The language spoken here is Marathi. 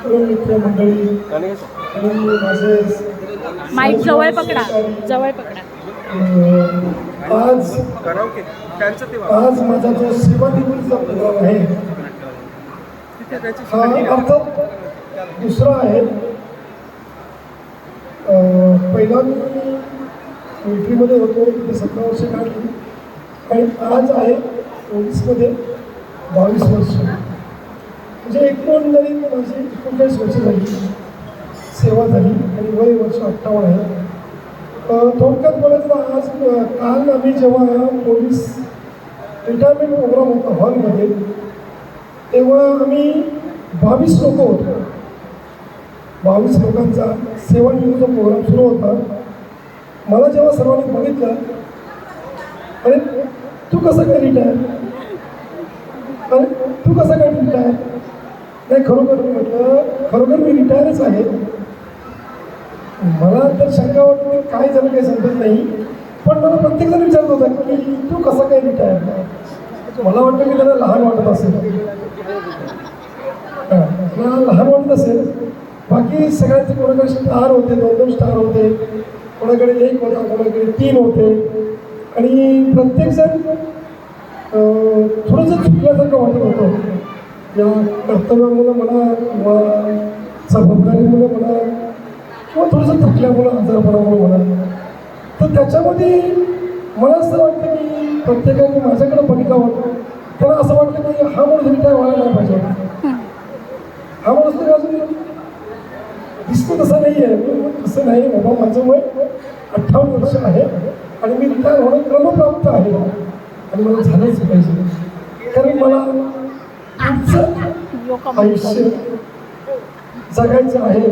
मित्रमंडळी आणि माझे माईक जवळ पकडा, जवळ पकडा. आज माझा जो सेवानिवृत्तीचा प्रोग्राम आहे हा अर्थात दुसरा आहे. पहिला मी मिलिटरीमध्ये होतो, तिथे 17 वर्ष काढली आणि आज आहे पोलीसमध्ये 22 वर्ष. म्हणजे एकंदरीत माझी 39 वर्ष झाली सेवा झाली आणि वय वर्ष 58 आहे. थोडक्यात बोलायचं तर आज काल आम्ही जेव्हा पोलीस रिटायरमेंट प्रोग्राम होता हॉलमध्ये, तेव्हा आम्ही 22 लोक होतो. 22 लोकांचा सेवानिवृत्त प्रोग्राम सुरू होता. मला जेव्हा सर्वांनी बघितलं, अरे तू कसं काय रिटायर, अरे तू कसं काय रिटायर, नाही खरोखर मी म्हटलं खरोखर मी रिटायरच आहे. मला तर शंका वाटते काय झालं काही समजत नाही, पण मला प्रत्येकजण विचारत होता की तू कसं काय रिटायर. मला वाटतं की त्याला लहान वाटत असेल, मला लहान वाटत असेल. बाकी सगळ्यांचे कोणाकडे स्टार होते, 2-2 स्टार होते, कोणाकडे 1 होता, कोणाकडे 3 होते आणि प्रत्येकजण थोडंसं चुकल्यासारखं वाटत होतं. या कर्तव्यामुळं म्हणा किंवा जबाबदारीमुळं म्हणा किंवा थोडंसं थकल्यामुळं आजारपणामुळं म्हणा. तर त्याच्यामध्ये मला असं वाटतं की प्रत्येकाने माझ्याकडे बघितलं, त्याला असं वाटतं की हा माणूस रिटायर व्हायला नाही पाहिजे, हा माणूस तरी अजून दिसतो तसं नाही आहे. तसं नाही बाबा, माझं वय 58 वर्ष आहे आणि मी रिटायर होणं क्रमप्राप्त आहे आणि मला झालंच पाहिजे. कारण मला पुढचं आयुष्य जगायचं आहे.